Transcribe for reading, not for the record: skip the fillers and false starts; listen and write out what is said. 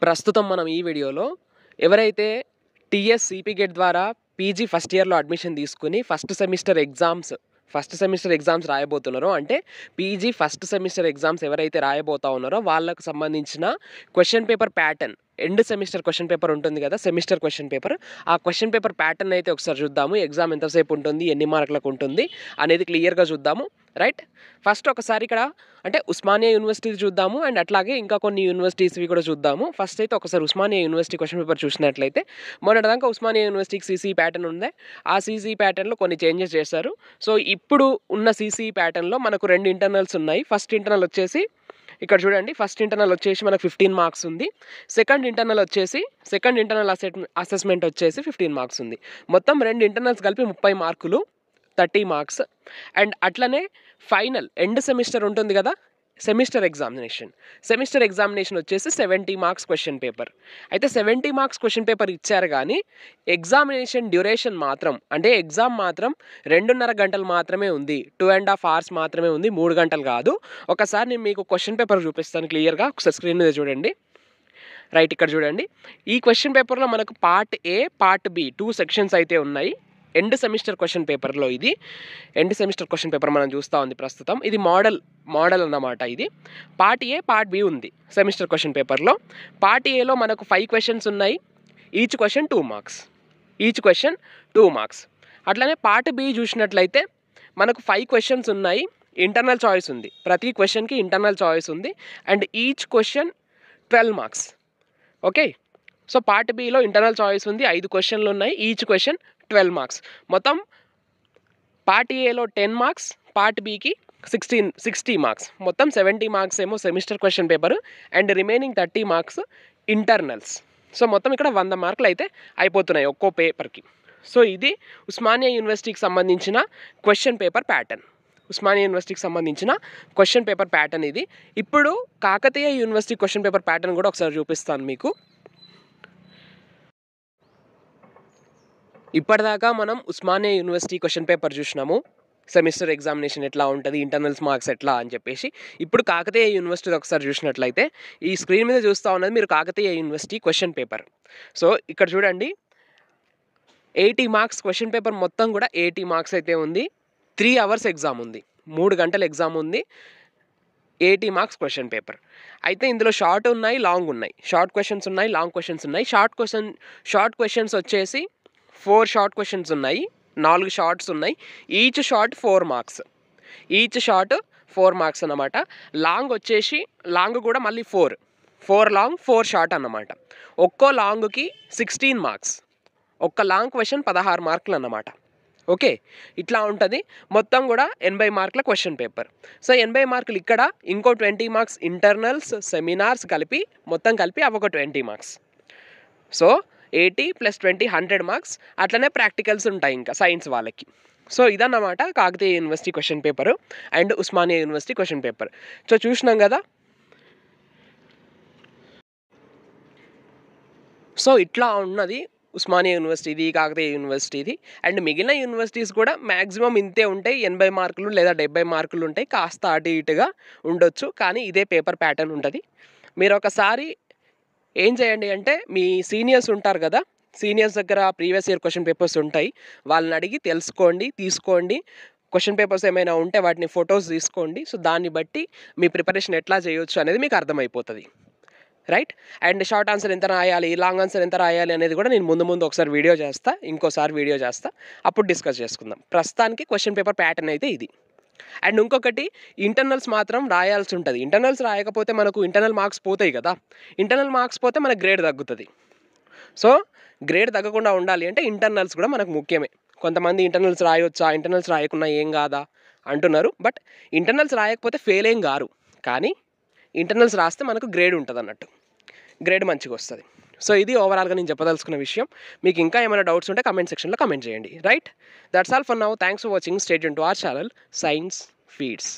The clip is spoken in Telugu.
ప్రస్తుతం మనం ఈ వీడియోలో ఎవరైతే టీఎస్ సిపి గేట్ ద్వారా పీజీ ఫస్ట్ ఇయర్లో అడ్మిషన్ తీసుకుని ఫస్ట్ సెమిస్టర్ ఎగ్జామ్స్ రాయబోతున్నారో, అంటే పీజీ ఫస్ట్ సెమిస్టర్ ఎగ్జామ్స్ ఎవరైతే రాయబోతా ఉన్నారో వాళ్ళకు సంబంధించిన question paper pattern, end semester question paper ఉంటుంది కదా, సెమిస్టర్ క్వశ్చన్ పేపర్, ఆ క్వశ్చన్ పేపర్ ప్యాటర్న్ అయితే ఒకసారి చూద్దాము. ఎగ్జామ్ ఎంతసేపు ఉంటుంది, ఎన్ని మార్కులకు ఉంటుంది అనేది క్లియర్గా చూద్దాము. రైట్, ఫస్ట్ ఒకసారి ఇక్కడ అంటే ఉస్మానియా యూనివర్సిటీ చూద్దాము, అండ్ అట్లాగే ఇంకా కొన్ని యూనివర్సిటీస్వి కూడా చూద్దాము. ఫస్ట్ అయితే ఒకసారి ఉస్మానియా యూనివర్సిటీ క్వశ్చన్ పేపర్ చూసినట్లయితే, మొన్నటిదాకా ఉస్మానియా యూనివర్సిటీకి సీసీ ప్యాటర్న్ ఉంది. ఆ సీసీ ప్యాటర్న్లో కొన్ని చేంజెస్ చేశారు. సో ఇప్పుడు ఉన్న సీసీ ప్యాటర్న్లో మనకు 2 ఇంటర్నల్స్ ఉన్నాయి. ఫస్ట్ ఇంటర్నల్ వచ్చేసి ఇక్కడ చూడండి, ఫస్ట్ ఇంటర్నల్ వచ్చేసి మనకు 15 మార్క్స్ ఉంది. సెకండ్ ఇంటర్నల్ అసెస్మెంట్ వచ్చేసి 15 మార్క్స్ ఉంది. మొత్తం 2 ఇంటర్నల్స్ కలిపి 30 మార్కులు, 30 మార్క్స్. అండ్ అట్లనే ఫైనల్ ఎండ్ సెమిస్టర్ ఉంటుంది కదా, సెమిస్టర్ ఎగ్జామినేషన్ వచ్చేసి 70 మార్క్స్ క్వశ్చన్ పేపర్. అయితే 70 మార్క్స్ క్వశ్చన్ పేపర్ ఇచ్చారు, కానీ ఎగ్జామినేషన్ డ్యూరేషన్ మాత్రం, అంటే ఎగ్జామ్ మాత్రం 2.5 గంటలు మాత్రమే ఉంది, 2.5 hours మాత్రమే ఉంది, 3 గంటలు కాదు. ఒకసారి నేను మీకు క్వశ్చన్ పేపర్ చూపిస్తాను క్లియర్గా, ఒకసారి స్క్రీన్ మీద చూడండి. రైట్, ఇక్కడ చూడండి. ఈ క్వశ్చన్ పేపర్లో మనకు part A, part B 2 sections అయితే ఉన్నాయి. ఎండ్ సెమిస్టర్ క్వశ్చన్ పేపర్లో ఇది ఎండ్ సెమిస్టర్ క్వశ్చన్ పేపర్ మనం చూస్తూ ఉంది ప్రస్తుతం. ఇది మోడల్ అన్నమాట. ఇది పార్ట్ ఏ, పార్ట్ బి ఉంది సెమిస్టర్ క్వశ్చన్ పేపర్లో. పార్ట్ ఏలో మనకు 5 క్వశ్చన్స్ ఉన్నాయి. Each question 2 marks. అట్లనే పార్ట్ బి చూసినట్లయితే మనకు 5 క్వశ్చన్స్ ఉన్నాయి. ఇంటర్నల్ చాయిస్ ఉంది, ప్రతి క్వశ్చన్కి ఇంటర్నల్ చాయిస్ ఉంది. And each question 12 marks. Okay, so part below internal choice ఉంది, 5 క్వశ్చన్లు ఉన్నాయి, ఈచ్ క్వశ్చన్ 12 మార్క్స్. మొత్తం పార్ట్ ఏలో 10 మార్క్స్, పార్ట్ బికి 60 మార్క్స్. మొత్తం 70 మార్క్స్ ఏమో semester question paper, and remaining 30 marks internals. So మొత్తం ఇక్కడ 100 మార్కులు అయితే అయిపోతున్నాయి ఒక్కో పేపర్కి. సో ఇది ఉస్మానియా యూనివర్సిటీకి సంబంధించిన క్వశ్చన్ పేపర్ ప్యాటర్న్. ఇది ఇప్పుడు Kakatiya university question paper pattern కూడా ఒకసారి చూపిస్తాను మీకు. ఇప్పటిదాకా మనం ఉస్మానియా యూనివర్సిటీ క్వశ్చన్ పేపర్ చూసినాము, సెమిస్టర్ ఎగ్జామినేషన్ ఎట్లా ఉంటుంది, ఇంటర్నల్స్ మార్క్స్ ఎట్లా అని చెప్పేసి. ఇప్పుడు కాకతీయ యూనివర్సిటీ ఒకసారి చూసినట్లయితే, ఈ స్క్రీన్ మీద చూస్తూ ఉన్నది మీరు Kakatiya university question paper. So ఇక్కడ చూడండి, 80 మార్క్స్ క్వశ్చన్ పేపర్ మొత్తం కూడా 80 మార్క్స్ అయితే ఉంది. 3 hours ఎగ్జామ్ ఉంది, 3 గంటల ఎగ్జామ్ ఉంది. 80 మార్క్స్ క్వశ్చన్ పేపర్. అయితే ఇందులో షార్ట్ ఉన్నాయి, లాంగ్ ఉన్నాయి. షార్ట్ క్వశ్చన్స్ ఉన్నాయి, లాంగ్ క్వశ్చన్స్ ఉన్నాయి. షార్ట్ క్వశ్చన్స్ వచ్చేసి 4 షార్ట్ క్వశ్చన్స్ ఉన్నాయి, 4 షార్ట్స్ ఉన్నాయి. ఈచ్ షార్ట్ 4 మార్క్స్ అన్నమాట. లాంగ్ వచ్చేసి లాంగ్ కూడా మళ్ళీ 4 లాంగ్ 4 షార్ట్ అన్నమాట. ఒక్కో లాంగ్కి 16 మార్క్స్. ఒక్క లాంగ్ క్వశ్చన్ 16 మార్కులు అన్నమాట. ఓకే, ఇట్లా ఉంటుంది. మొత్తం కూడా 80 మార్కుల క్వశ్చన్ పేపర్. సో 80 మార్కులు ఇక్కడ, ఇంకో 20 మార్క్స్ ఇంటర్నల్స్, సెమినార్స్ కలిపి మొత్తం కలిపి అవి ఒక 20 మార్క్స్. So 80 + 20 100 marks. అట్లనే ప్రాక్టికల్స్ ఉంటాయి ఇంకా సైన్స్ వాళ్ళకి. సో ఇదన్నమాట Kakatiya university question paper and Osmania university question paper. So చూసినాం కదా. సో ఇట్లా ఉన్నది ఉస్మానియా యూనివర్సిటీది, కాకతీయ యూనివర్సిటీది. అండ్ మిగిలిన యూనివర్సిటీస్ కూడా మ్యాక్సిమం ఇంతే ఉంటాయి, 80 మార్కులు లేదా 70 మార్కులు ఉంటాయి. కాస్త అటు ఇటుగా ఉండొచ్చు, కానీ ఇదే పేపర్ ప్యాటర్న్ ఉంటుంది. మీరు ఒకసారి ఏం చేయండి అంటే, మీ సీనియర్స్ ఉంటారు కదా, సీనియర్స్ దగ్గర ప్రీవియస్ ఇయర్ క్వశ్చన్ పేపర్స్ ఉంటాయి, వాళ్ళని అడిగి తీసుకోండి. క్వశ్చన్ పేపర్స్ ఏమైనా ఉంటే వాటిని ఫొటోస్ తీసుకోండి. సో దాన్ని బట్టి మీ ప్రిపరేషన్ ఎట్లా చేయొచ్చు అనేది మీకు అర్థమైపోతుంది. రైట్, అండ్ షార్ట్ ఆన్సర్ ఎంత రాయాలి, లాంగ్ ఆన్సర్ ఎంత రాయాలి అనేది కూడా నేను ముందు ఒకసారి ఇంకోసారి వీడియో చేస్తా, అప్పుడు డిస్కస్ చేసుకుందాం. ప్రస్తుతానికి క్వశ్చన్ పేపర్ ప్యాటర్న్ అయితే ఇది. అండ్ ఇంకొకటి, ఇంటర్నల్స్ మాత్రం రాయాల్సి ఉంటుంది. ఇంటర్నల్స్ రాయకపోతే మనకు ఇంటర్నల్ మార్క్స్ పోతాయి కదా, ఇంటర్నల్ మార్క్స్ పోతే మనకు గ్రేడ్ తగ్గుతుంది. సో గ్రేడ్ తగ్గకుండా ఉండాలి అంటే ఇంటర్నల్స్ కూడా మనకు ముఖ్యమే. కొంతమంది ఇంటర్నల్స్ రాయొచ్చా, ఇంటర్నల్స్ రాయకుండా ఏం కాదా అంటున్నారు. బట్ ఇంటర్నల్స్ రాయకపోతే ఫెయిల్ ఏం కారు, కానీ ఇంటర్నల్స్ రాస్తే మనకు గ్రేడ్ ఉంటుంది అన్నట్టు, గ్రేడ్ మంచిగా వస్తుంది. సో ఇది ఓవరాల్గా నేను చెప్పదలుచుకున్న విషయం. మీకు ఇంకా ఏమైనా డౌట్స్ ఉంటే కమెంట్ సెక్షన్లో కమెంట్ చేయండి. Right, that's all for now. Thanks for watching. Stay tuned to our channel science feeds.